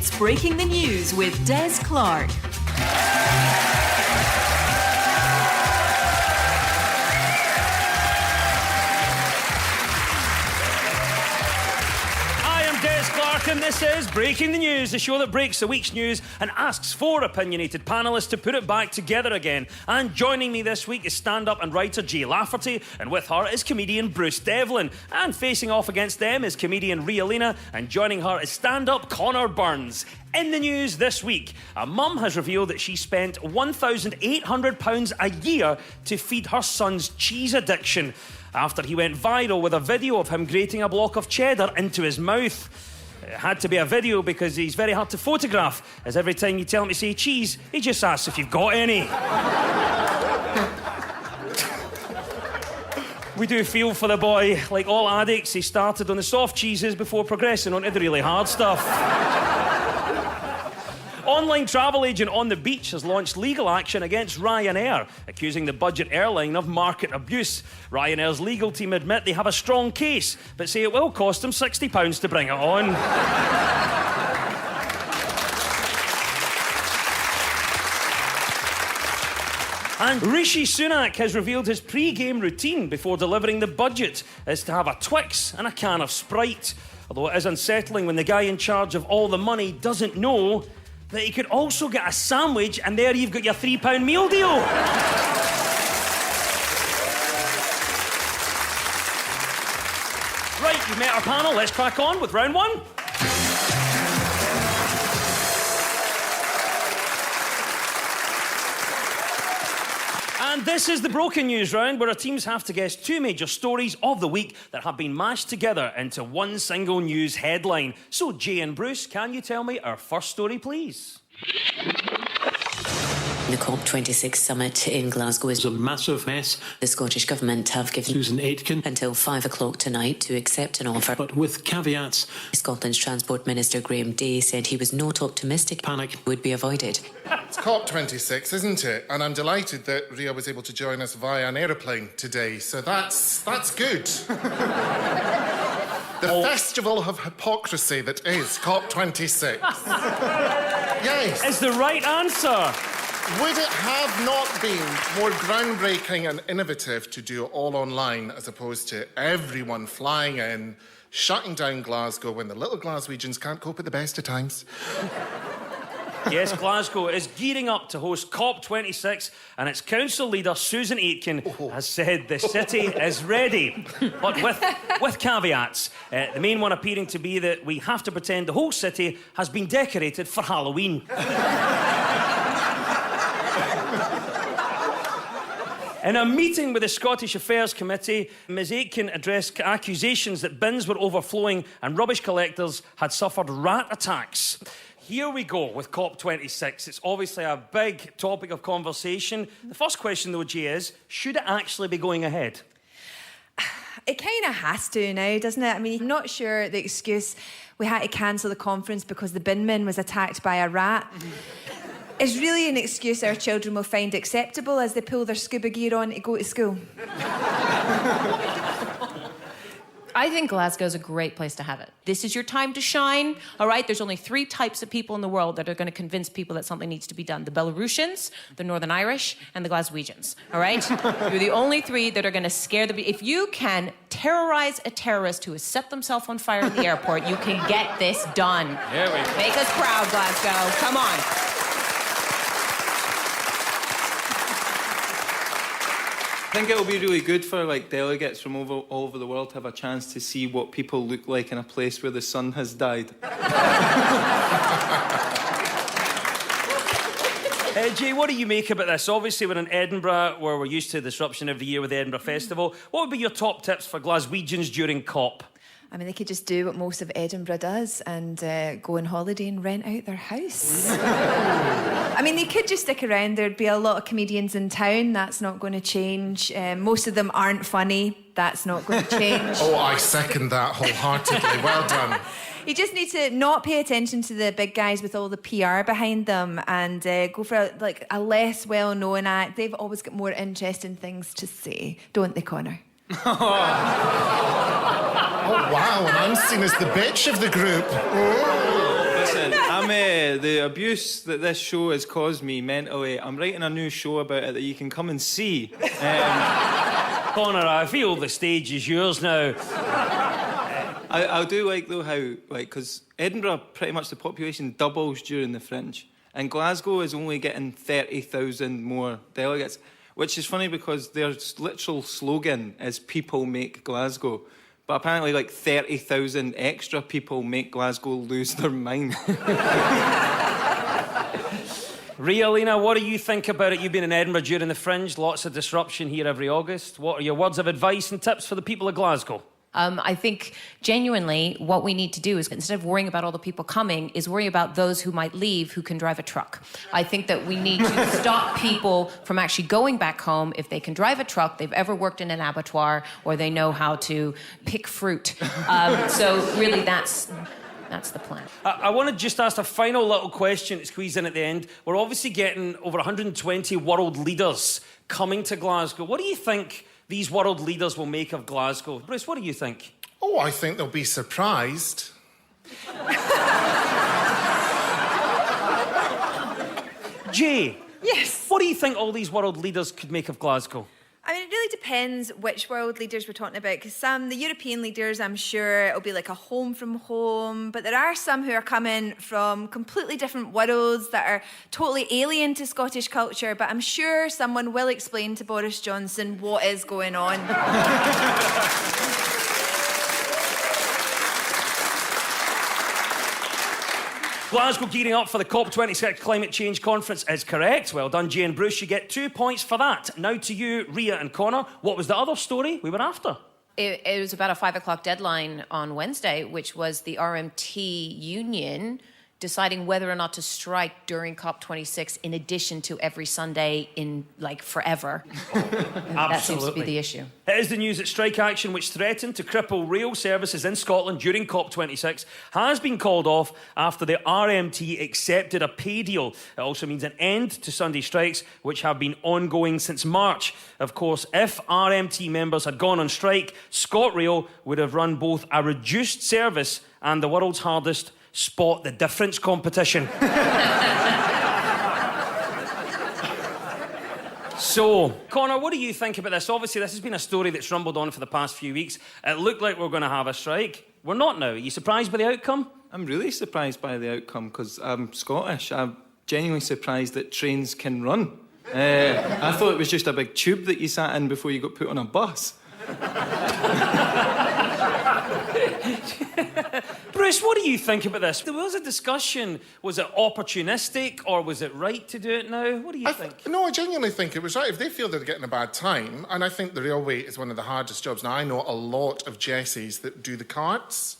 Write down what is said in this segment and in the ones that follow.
It's Breaking the News with Des Clark. And this is Breaking the News, the show that breaks the week's news and asks four opinionated panellists to put it back together again. And joining me this week is stand-up and writer Jay Lafferty, and with her is comedian Bruce Devlin. And facing off against them is comedian Ria Lina, and joining her is stand-up Connor Burns. In the news this week, a mum has revealed that she spent £1,800 a year to feed her son's cheese addiction after he went viral with a video of him grating a block of cheddar into his mouth. It had to be a video because he's very hard to photograph, as every time you tell him to say cheese, he just asks if you've got any. We do feel for the boy. Like all addicts, he started on the soft cheeses before progressing onto the really hard stuff. Online travel agent On the Beach has launched legal action against Ryanair, accusing the budget airline of market abuse. Ryanair's legal team admit they have a strong case, but say it will cost them £60 to bring it on. And Rishi Sunak has revealed his pre-game routine before delivering the budget is to have a Twix and a can of Sprite. Although it is unsettling when the guy in charge of all the money doesn't know that he could also get a sandwich, and there you've got your £3 meal deal. Right, you've met our panel. Let's crack on with round one. And this is the Broken News round, where our teams have to guess two major stories of the week that have been mashed together into one single news headline. So, Jay and Bruce, can you tell me our first story, please? The COP26 summit in Glasgow is a massive mess. The Scottish Government have given Susan Aitken until 5 o'clock tonight to accept an offer. But with caveats. Scotland's Transport Minister Graham Day said he was not optimistic panic would be avoided. It's COP26, isn't it? And I'm delighted that Ria was able to join us via an aeroplane today, so that's good. The festival of hypocrisy that is COP26. Yes. Is the right answer. Would it have not been more groundbreaking and innovative to do it all online as opposed to everyone flying in, shutting down Glasgow when the little Glaswegians can't cope at the best of times? Yes, Glasgow is gearing up to host COP26, and its council leader, Susan Aitken, has said the city is ready, but with caveats. The main one appearing to be that we have to pretend the whole city has been decorated for Halloween. In a meeting with the Scottish Affairs Committee, Ms Aitken addressed accusations that bins were overflowing and rubbish collectors had suffered rat attacks. Here we go with COP26. It's obviously a big topic of conversation. The first question, though, Jay, is, should it actually be going ahead? It kind of has to now, doesn't it? I mean, I'm not sure the excuse we had to cancel the conference because the binman was attacked by a rat is really an excuse our children will find acceptable as they pull their scuba gear on to go to school. I think Glasgow's a great place to have it. This is your time to shine, all right? There's only three types of people in the world that are going to convince people that something needs to be done. The Belarusians, the Northern Irish, and the Glaswegians, all right? You're the only three that are going to scare the... If you can terrorize a terrorist who has set themselves on fire in the airport, you can get this done. Here we go. Make us proud, Glasgow. Come on. I think it'll be really good for delegates from all over the world to have a chance to see what people look like in a place where the sun has died. Jay, what do you make about this? Obviously, we're in Edinburgh, where we're used to disruption every year with the Edinburgh Festival. What would be your top tips for Glaswegians during COP? I mean, they could just do what most of Edinburgh does and go on holiday and rent out their house. I mean, they could just stick around. There'd be a lot of comedians in town. That's not going to change. Most of them aren't funny. That's not going to change. Oh, I second that wholeheartedly. Well done. You just need to not pay attention to the big guys with all the PR behind them and go for a less well-known act. They've always got more interesting things to say, don't they, Connor? Oh, wow, and I'm seen as the bitch of the group. Listen, I'm the abuse that this show has caused me mentally. I'm writing a new show about it that you can come and see. Connor, I feel the stage is yours now. I do like, though, how, like, because Edinburgh, pretty much the population doubles during the Fringe, and Glasgow is only getting 30,000 more delegates, which is funny because their literal slogan is "People make Glasgow." But apparently, like, 30,000 extra people make Glasgow lose their mind. Ria, Lena, what do you think about it? You've been in Edinburgh during the Fringe, lots of disruption here every August. What are your words of advice and tips for the people of Glasgow? I think genuinely what we need to do is, instead of worrying about all the people coming, is worry about those who might leave who can drive a truck. I think that we need to stop people from actually going back home if they can drive a truck, they've ever worked in an abattoir, or they know how to pick fruit. So really that's the plan. I want to just ask a final little question to squeeze in at the end. We're obviously getting over 120 world leaders coming to Glasgow. What do you think these world leaders will make of Glasgow? Bruce, what do you think? Oh, I think they'll be surprised. Jay. Yes. What do you think all these world leaders could make of Glasgow? I mean, it really depends which world leaders we're talking about, because the European leaders, I'm sure it'll be like a home from home, but there are some who are coming from completely different worlds that are totally alien to Scottish culture, but I'm sure someone will explain to Boris Johnson what is going on. Glasgow gearing up for the COP26 climate change conference is correct. Well done, Jay and Bruce. You get 2 points for that. Now to you, Ria and Connor. What was the other story we were after? It was about a 5 o'clock deadline on Wednesday, which was the RMT union deciding whether or not to strike during COP26 in addition to every Sunday in, like, forever. That seems to be the issue. It is the news that strike action, which threatened to cripple rail services in Scotland during COP26, has been called off after the RMT accepted a pay deal. It also means an end to Sunday strikes, which have been ongoing since March. Of course, if RMT members had gone on strike, ScotRail would have run both a reduced service and the world's hardest spot the difference competition. So, Connor, what do you think about this? Obviously, this has been a story that's rumbled on for the past few weeks. It looked like we're going to have a strike. We're not now. Are you surprised by the outcome? I'm really surprised by the outcome because I'm Scottish. I'm genuinely surprised that trains can run. I thought it was just a big tube that you sat in before you got put on a bus. Bruce, what do you think about this? There was a discussion. Was it opportunistic or was it right to do it now? What do you think? No, I genuinely think it was right. If they feel they're getting a bad time, and I think the railway is one of the hardest jobs. Now, I know a lot of Jessies that do the carts,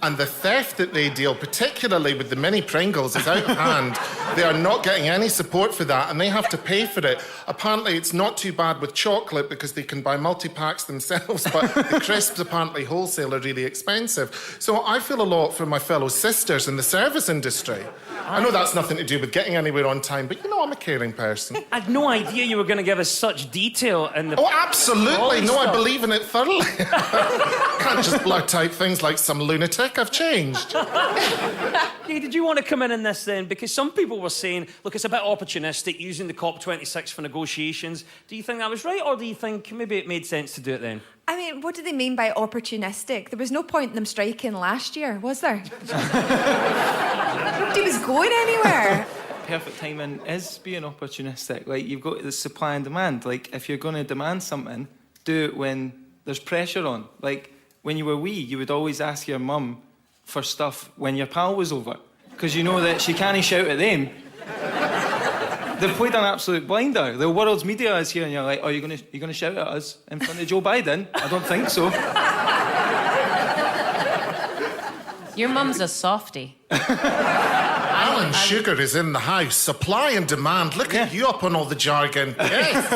and the theft that they deal, particularly with the mini Pringles, is out of hand. They are not getting any support for that, and they have to pay for it. Apparently, it's not too bad with chocolate because they can buy multi-packs themselves, but the crisps, apparently, wholesale are really expensive. So I feel a lot for my fellow sisters in the service industry. I know that's nothing to do with getting anywhere on time, but you know I'm a caring person. I had no idea you were going to give us such detail in the... Oh, absolutely. No, I stuff. believe in it thoroughly. Can't just blurt out things like some lunatic. I've changed. Hey, did you want to come in this then? Because some people were saying, look, it's a bit opportunistic using the COP26 for negotiations. Do you think that was right, or do you think maybe it made sense to do it then? I mean, what do they mean by opportunistic? There was no point in them striking last year, was there? Nobody was going anywhere. Perfect timing is being opportunistic. Like, you've got the supply and demand. Like, if you're going to demand something, do it when there's pressure on. Like, when you were wee, you would always ask your mum for stuff when your pal was over, because you know that she can't shout at them. They've played an absolute blinder. The world's media is here, and you're like, "Oh, you're gonna shout at us in front of Joe Biden?" I don't think so. Your mum's a softie. Alan Sugar is in the house. Supply and demand. Look at you up on all the jargon. Yes.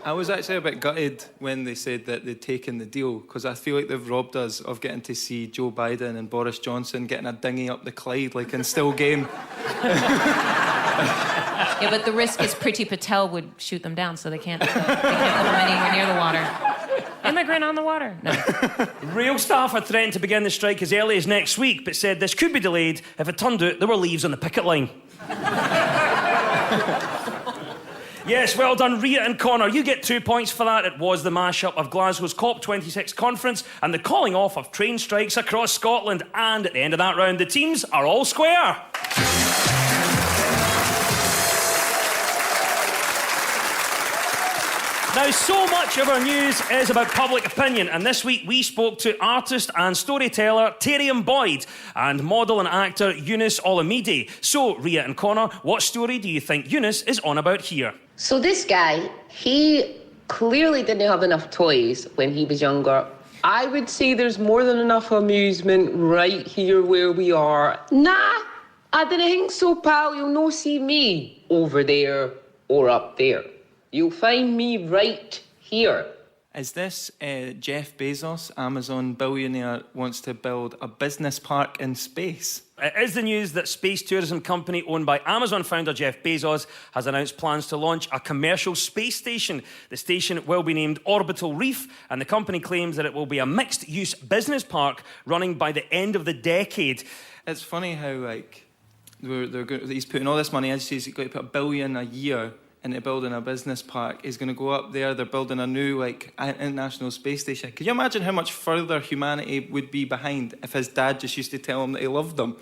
I was actually a bit gutted when they said that they'd taken the deal, because I feel like they've robbed us of getting to see Joe Biden and Boris Johnson getting a dinghy up the Clyde, like in Still Game. Yeah, but the risk is Priti Patel would shoot them down, so they can't put them anywhere near the water. Am I immigrant on the water. No. Rail staff are threatened to begin the strike as early as next week, but said this could be delayed if it turned out there were leaves on the picket line. Yes, well done, Rhea and Connor. You get 2 points for that. It was the mashup of Glasgow's COP26 conference and the calling off of train strikes across Scotland. And at the end of that round, the teams are all square. Now, so much of our news is about public opinion, and this week we spoke to artist and storyteller Tyrion Boyd and model and actor Eunice Olamide. So, Rhea and Connor, what story do you think Eunice is on about here? So this guy, he clearly didn't have enough toys when he was younger. I would say there's more than enough amusement right here where we are. Nah, I didn't think so, pal. You'll no see me over there or up there. You'll find me right here. Is this Jeff Bezos, Amazon billionaire, wants to build a business park in space? It is the news that space tourism company owned by Amazon founder Jeff Bezos has announced plans to launch a commercial space station. The station will be named Orbital Reef, and the company claims that it will be a mixed-use business park running by the end of the decade. It's funny how, like, he's putting all this money, as he says, he's got to put $1 billion a year into building a business park. He's going to go up there. They're building a new, like, international space station. Can you imagine how much further humanity would be behind if his dad just used to tell him that he loved them?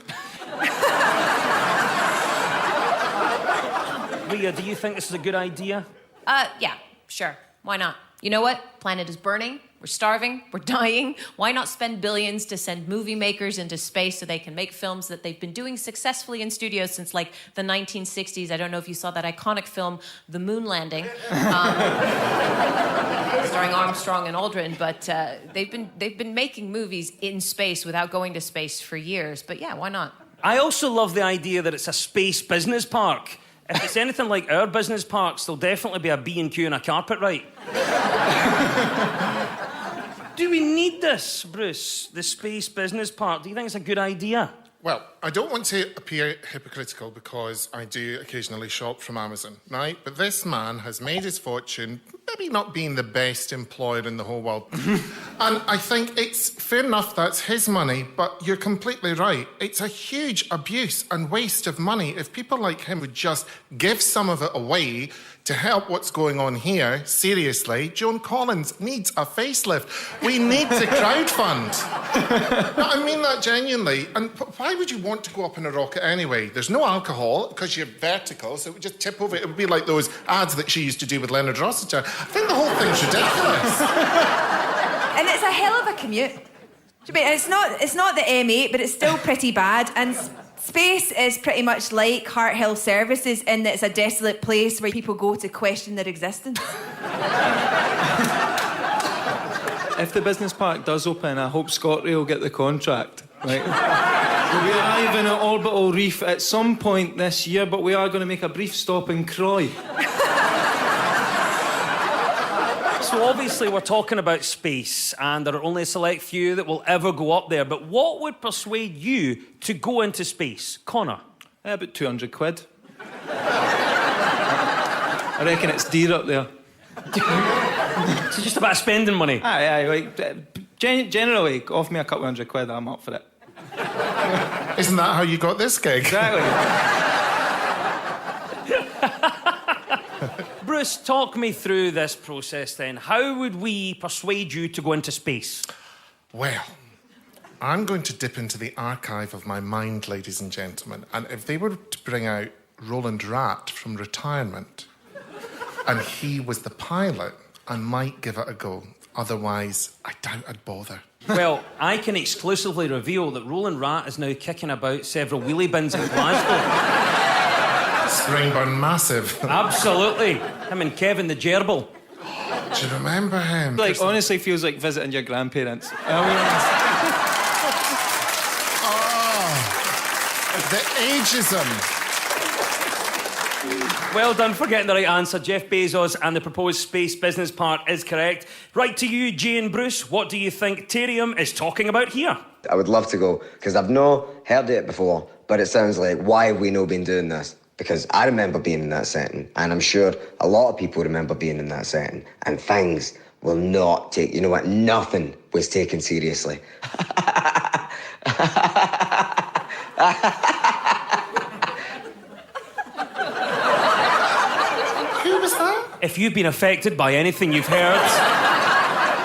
Rhea, do you think this is a good idea? Yeah, sure. Why not? You know what? Planet is burning. We're starving. We're dying. Why not spend billions to send movie makers into space so they can make films that they've been doing successfully in studios since, like, the 1960s? I don't know if you saw that iconic film, The Moon Landing, starring Armstrong and Aldrin. But they've been making movies in space without going to space for years. But yeah, why not? I also love the idea that it's a space business park. If it's anything like our business parks, there'll definitely be a B&Q and a carpet right. Do we need this, Bruce? The space business park? Do you think it's a good idea? Well, I don't want to appear hypocritical because I do occasionally shop from Amazon, right? But this man has made his fortune maybe not being the best employer in the whole world. And I think it's fair enough that's his money, but you're completely right. It's a huge abuse and waste of money. If people like him would just give some of it away to help what's going on here, seriously, Joan Collins needs a facelift. We need to crowdfund. No, I mean that genuinely. And why would you want to go up in a rocket anyway? There's no alcohol because you're vertical, so it would just tip over. It would be like those ads that she used to do with Leonard Rossiter. I think the whole thing's ridiculous. And it's a hell of a commute. I mean, it's not the M8, but it's still pretty bad. And space is pretty much like Heart Health Services in that it's a desolate place where people go to question their existence. If the business park does open, I hope ScotRail will get the contract. Right? We'll be arriving at Orbital Reef at some point this year, but we are going to make a brief stop in Croy. So obviously we're talking about space, and there are only a select few that will ever go up there. But what would persuade you to go into space? Connor? About 200 quid. I reckon it's dear up there. It's just about spending money. Aye, like, generally, offer me a couple hundred quid, I'm up for it. Isn't that how you got this gig? Exactly. Bruce, talk me through this process then. How would we persuade you to go into space? Well, I'm going to dip into the archive of my mind, ladies and gentlemen, and if they were to bring out Roland Rat from retirement, and he was the pilot, I might give it a go. Otherwise, I doubt I'd bother. Well, I can exclusively reveal that Roland Rat is now kicking about several wheelie bins in Glasgow. Springburn Massive. Absolutely. Him and Kevin the Gerbil. Do you remember him? Like, honestly feels like visiting your grandparents. The ageism. Well done for getting the right answer. Jeff Bezos and the proposed space business park is correct. Right to you, Jane Bruce. What do you think Tyrion is talking about here? I would love to go, because I've not heard it before, but it sounds like, why have we not been doing this? Because I remember being in that setting, and I'm sure a lot of people remember being in that setting, and things will not take, you know what, nothing was taken seriously. Who was that? If you've been affected by anything you've heard,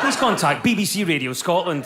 please contact BBC Radio Scotland.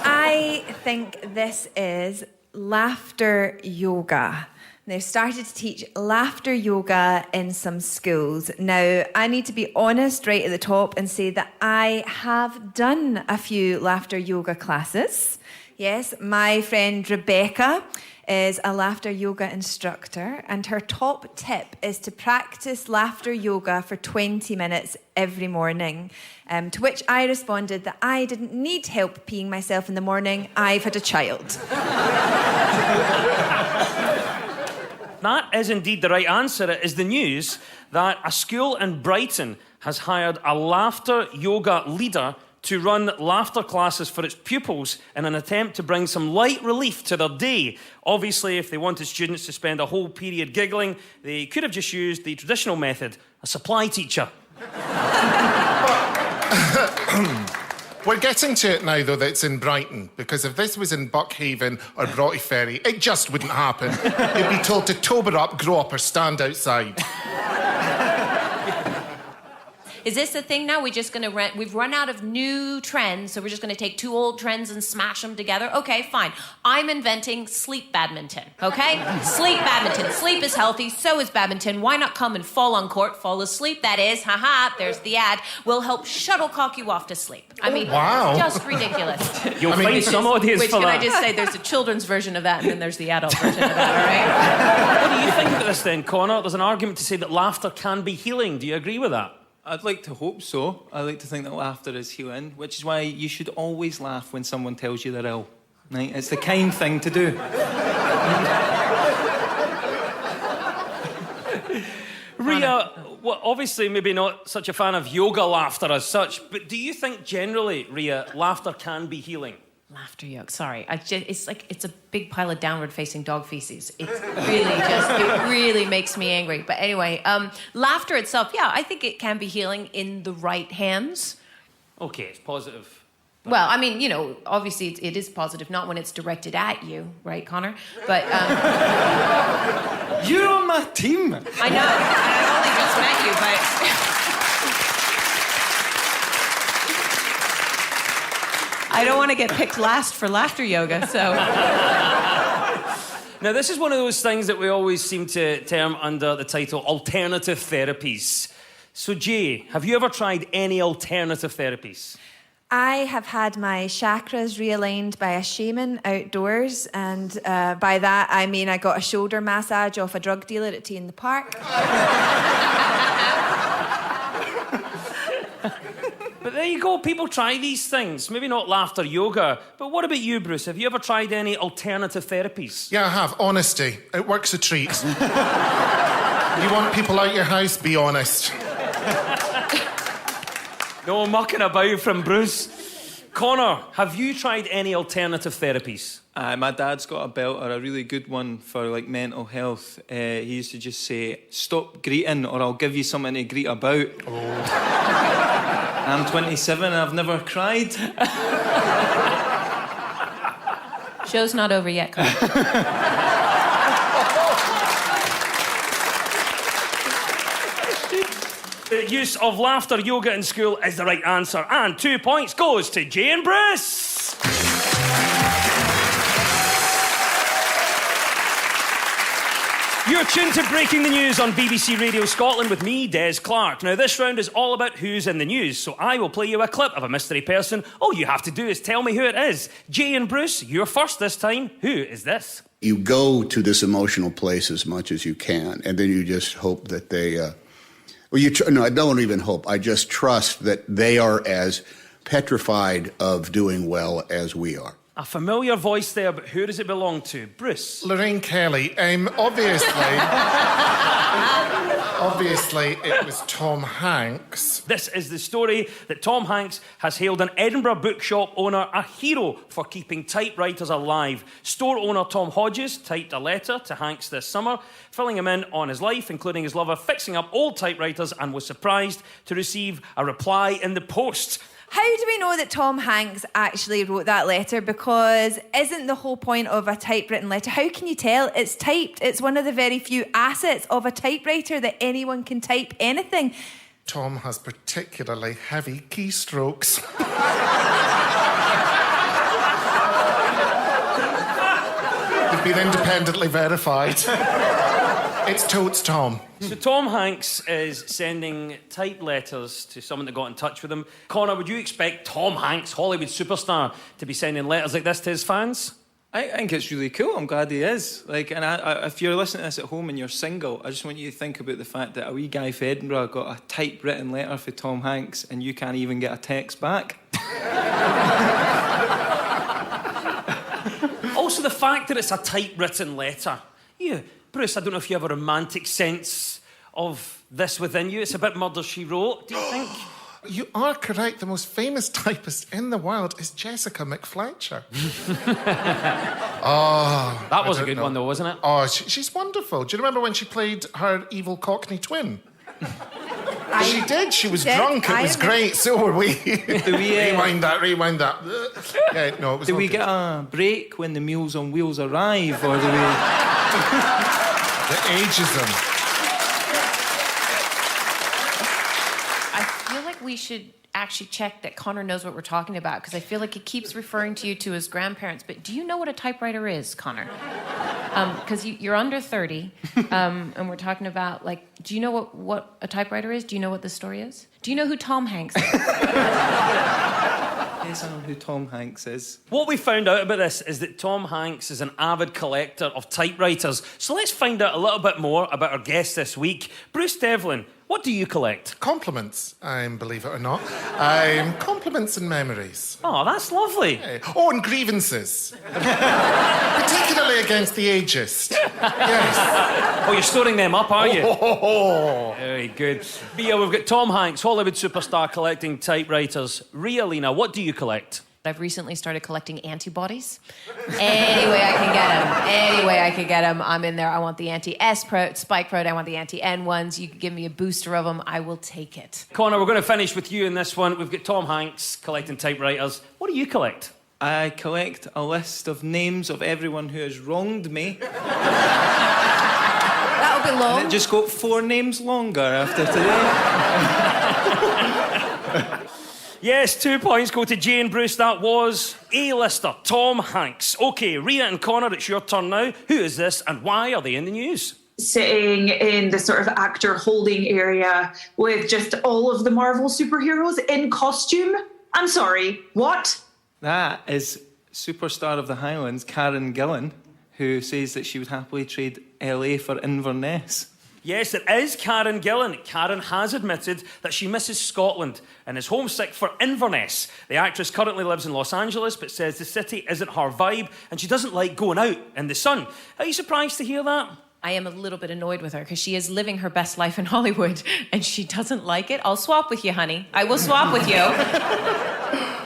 I think this is laughter yoga. They've started to teach laughter yoga in some schools. Now, I need to be honest right at the top and say that I have done a few laughter yoga classes. Yes, my friend Rebecca is a laughter yoga instructor, and her top tip is to practice laughter yoga for 20 minutes every morning. To which I responded that I didn't need help peeing myself in the morning. I've had a child. That is indeed the right answer. It is the news that a school in Brighton has hired a laughter yoga leader to run laughter classes for its pupils in an attempt to bring some light relief to their day. Obviously, if they wanted students to spend a whole period giggling, they could have just used the traditional method, a supply teacher. We're getting to it now, though, that it's in Brighton, because if this was in Buckhaven or Broughty Ferry, it just wouldn't happen. They'd be told to tober up, grow up, or stand outside. Is this the thing now? We're just going to we've run out of new trends, so we're just going to take two old trends and smash them together? Okay, fine. I'm inventing sleep badminton, okay? Sleep badminton. Sleep is healthy, so is badminton. Why not come and fall on court, fall asleep, that is, haha, there's the ad, will help shuttlecock you off to sleep. I mean, wow. It's just ridiculous. You'll find some audience Which, for can that. I just say, there's a children's version of that, and then there's the adult version of that, all right? What do you think about this then, Connor? There's an argument to say that laughter can be healing. Do you agree with that? I'd like to hope so. I like to think that laughter is healing, which is why you should always laugh when someone tells you they're ill. Right? It's the kind thing to do. Rhea, well, obviously maybe not such a fan of yoga laughter as such, but do you think generally, Rhea, laughter can be healing? Laughter yoke. Sorry, it's like it's a big pile of downward-facing dog feces. It really makes me angry. But anyway, laughter itself, yeah, I think it can be healing in the right hands. Okay, it's positive. Well, I mean, you know, obviously it is positive, not when it's directed at you, right, Connor? But You're on my team. I know. I only just met you, but. I don't want to get picked last for laughter yoga, so... Now, this is one of those things that we always seem to term under the title alternative therapies. So, Jay, have you ever tried any alternative therapies? I have had my chakras realigned by a shaman outdoors, and by that I mean I got a shoulder massage off a drug dealer at Tea in the Park. But there you go, people try these things. Maybe not laughter yoga, but what about you, Bruce? Have you ever tried any alternative therapies? Yeah, I have. Honesty. It works a treat. You want people out your house? Be honest. No mucking about from Bruce. Connor, have you tried any alternative therapies? My dad's got a belter, a really good one for like mental health. He used to just say, "Stop greeting, or I'll give you something to greet about." Oh. I'm 27 and I've never cried. Show's not over yet, Connor. The use of laughter yoga in school is the right answer. And 2 points goes to Jay and Bruce. You're tuned to Breaking the News on BBC Radio Scotland with me, Des Clark. Now, this round is all about who's in the news, so I will play you a clip of a mystery person. All you have to do is tell me who it is. Jay and Bruce, you're first this time. Who is this? You go to this emotional place as much as you can, and then you just hope that they... no, I don't even hope. I just trust that they are as petrified of doing well as we are. A familiar voice there, but who does it belong to? Bruce. Lorraine Kelly. Obviously, it was Tom Hanks. This is the story that Tom Hanks has hailed an Edinburgh bookshop owner a hero for keeping typewriters alive. Store owner Tom Hodges typed a letter to Hanks this summer, filling him in on his life, including his love of fixing up old typewriters, and was surprised to receive a reply in the post. How do we know that Tom Hanks actually wrote that letter? Because isn't the whole point of a typewritten letter? How can you tell? It's typed. It's one of the very few assets of a typewriter that anyone can type anything. Tom has particularly heavy keystrokes. They've been independently verified. It's totes Tom. So Tom Hanks is sending typed letters to someone that got in touch with him. Connor, would you expect Tom Hanks, Hollywood superstar, to be sending letters like this to his fans? I think it's really cool. I'm glad he is. Like, and if you're listening to this at home and you're single, I just want you to think about the fact that a wee guy from Edinburgh got a typewritten letter for Tom Hanks and you can't even get a text back. Also, the fact that it's a typewritten letter. Yeah, Bruce, I don't know if you have a romantic sense of this within you. It's a bit Murder, She Wrote, do you think? You are correct. The most famous typist in the world is Jessica McFletcher. That was a good one, though, wasn't it? Oh, she's wonderful. Do you remember when she played her evil Cockney twin? She did. She was drunk. It was great. So were we. Rewind that. Yeah, no, it was. Do we get a break when the Meals on Wheels arrive, or do we? The ageism. I feel like we should actually check that Connor knows what we're talking about, because I feel like he keeps referring to you to his grandparents. But do you know what a typewriter is, Connor? Because you're under 30, and we're talking about, like, do you know what a typewriter is? Do you know what this story is? Do you know who Tom Hanks is? Yes, I know who Tom Hanks is. What we found out about this is that Tom Hanks is an avid collector of typewriters. So let's find out a little bit more about our guest this week. Bruce Devlin, what do you collect? Compliments, believe it or not. Compliments and memories. Oh, that's lovely. Oh, and grievances. Particularly against the ageist. Yes. Oh, you're storing them up, are you? Oh. Very good. But yeah, we've got Tom Hanks, Hollywood superstar, collecting typewriters. Ria Lena, what do you collect? I've recently started collecting antibodies. Any way I can get them, I'm in there. I want the anti-S spike protein. I want the anti-N ones. You can give me a booster of them. I will take it. Connor, we're going to finish with you in this one. We've got Tom Hanks collecting typewriters. What do you collect? I collect a list of names of everyone who has wronged me. That'll be long. And it just got 4 names longer after today. Yes, 2 points go to Jane Bruce. That was A-lister Tom Hanks. OK, Rhea and Connor, it's your turn now. Who is this and why are they in the news? Sitting in the sort of actor holding area with just all of the Marvel superheroes in costume. I'm sorry, what? That is superstar of the Highlands, Karen Gillan, who says that she would happily trade LA for Inverness. Yes, it is Karen Gillan. Karen has admitted that she misses Scotland and is homesick for Inverness. The actress currently lives in Los Angeles, but says the city isn't her vibe and she doesn't like going out in the sun. Are you surprised to hear that? I am a little bit annoyed with her because she is living her best life in Hollywood and she doesn't like it. I'll swap with you, honey. I will swap with you.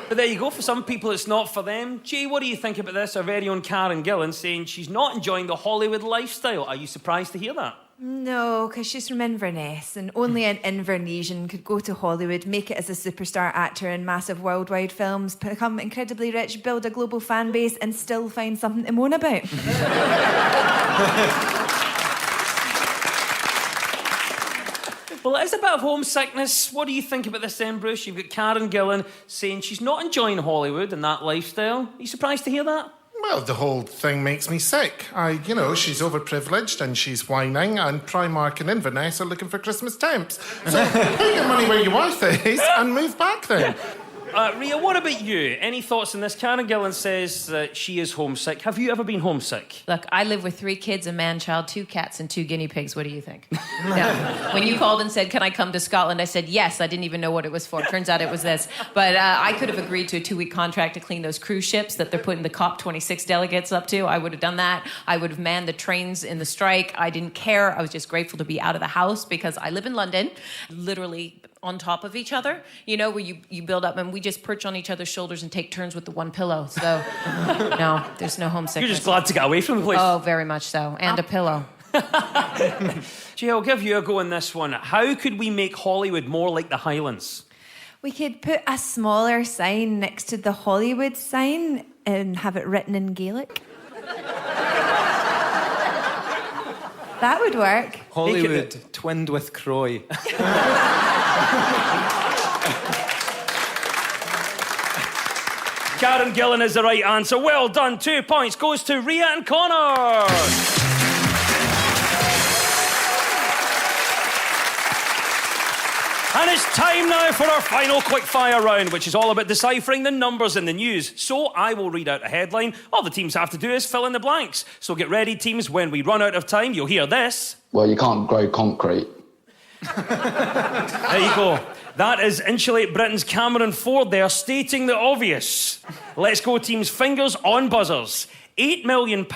But there you go. For some people, it's not for them. Jay, what do you think about this? Our very own Karen Gillan saying she's not enjoying the Hollywood lifestyle. Are you surprised to hear that? No, because she's from Inverness, and only an Invernessian could go to Hollywood, make it as a superstar actor in massive worldwide films, become incredibly rich, build a global fan base, and still find something to moan about. Well, it is a bit of homesickness. What do you think about this then, Bruce? You've got Karen Gillan saying she's not enjoying Hollywood and that lifestyle. Are you surprised to hear that? Well, the whole thing makes me sick. She's overprivileged and she's whining, and Primark and Inverness are looking for Christmas temps. So put your money where your mouth is and move back then. Rhea, what about you? Any thoughts on this? Karen Gillan says that she is homesick. Have you ever been homesick? Look, I live with 3 kids, a man-child, 2 cats, and 2 guinea pigs. What do you think? Yeah. When you called and said, can I come to Scotland? I said, yes. I didn't even know what it was for. Turns out it was this. But I could have agreed to a 2-week contract to clean those cruise ships that they're putting the COP26 delegates up to. I would have done that. I would have manned the trains in the strike. I didn't care. I was just grateful to be out of the house because I live in London, literally on top of each other, you know, where you build up, and we just perch on each other's shoulders and take turns with the one pillow. So, no, there's no homesickness. You're just glad to get away from the place. Oh, very much so. And a pillow. Jay, I'll give you a go on this one. How could we make Hollywood more like the Highlands? We could put a smaller sign next to the Hollywood sign and have it written in Gaelic. That would work. Hollywood twinned with Croy. Karen Gillan is the right answer. Well done. 2 points goes to Rhea and Connor. And it's time now for our final quickfire round, which is all about deciphering the numbers in the news. So I will read out a headline. All the teams have to do is fill in the blanks. So get ready, teams. When we run out of time, you'll hear this. Well, you can't grow concrete. There you go. That is Insulate Britain's Cameron Ford there, stating the obvious. Let's go, teams. Fingers on buzzers. £8 million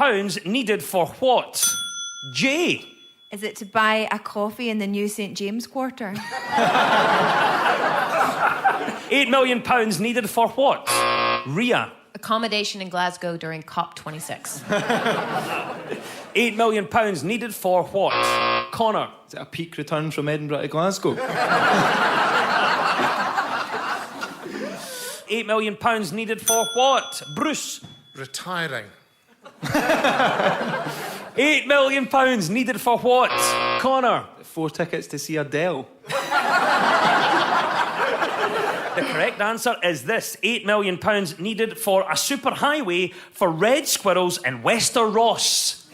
needed for what? Jay. Is it to buy a coffee in the new St James Quarter? £8 million needed for what? Rhea. Accommodation in Glasgow during COP26. £8 million needed for what? Connor. Is it a peak return from Edinburgh to Glasgow? £8 million needed for what? Bruce. Retiring. £8 million needed for what? Connor. 4 tickets to see Adele. The correct answer is this. £8 million needed for a superhighway for red squirrels in Wester Ross.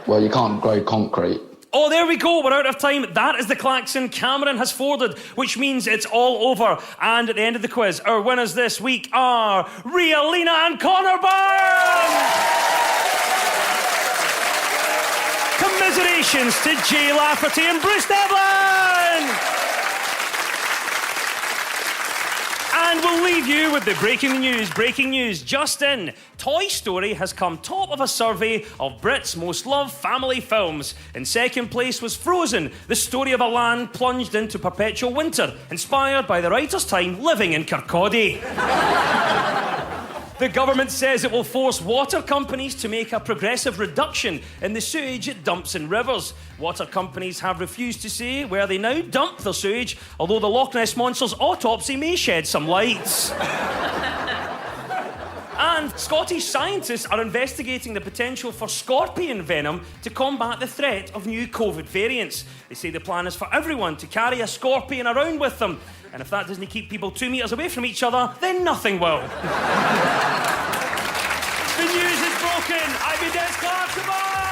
Well, you can't grow concrete. Oh, there we go. We're out of time. That is the klaxon Cameron has forwarded, which means it's all over. And at the end of the quiz, our winners this week are Rhea, Lena and Connor Byrne! Commiserations to Jay Lafferty and Bruce Devlin! And we'll leave you with the breaking news. Breaking news just in. Toy Story has come top of a survey of Brits' most loved family films. In second place was Frozen, the story of a land plunged into perpetual winter, inspired by the writer's time living in Kirkcaldy. The government says it will force water companies to make a progressive reduction in the sewage it dumps in rivers. Water companies have refused to say where they now dump their sewage, although the Loch Ness Monster's autopsy may shed some light. And Scottish scientists are investigating the potential for scorpion venom to combat the threat of new COVID variants. They say the plan is for everyone to carry a scorpion around with them. And if that doesn't keep people 2 metres away from each other, then nothing will. The news is broken. I've been Des Clark. Goodbye.